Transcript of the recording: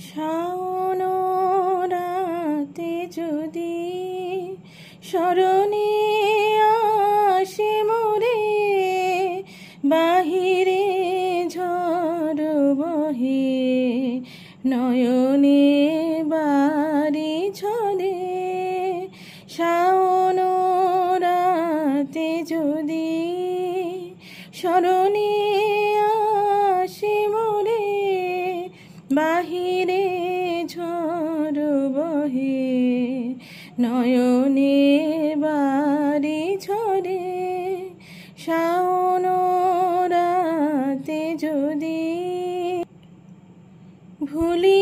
শাওন রাতে যদি স্মরণে আসে মোরে, বাহিরে ঝড় বহে নয়নে বাড়ি ঝরে। শাওন রাতে যদি স্মরণে আসে মোরে, বাহিরে ঝড় বহে নয়নে বাড়ি ঝরে। শাওন রাতে যদি ভুলি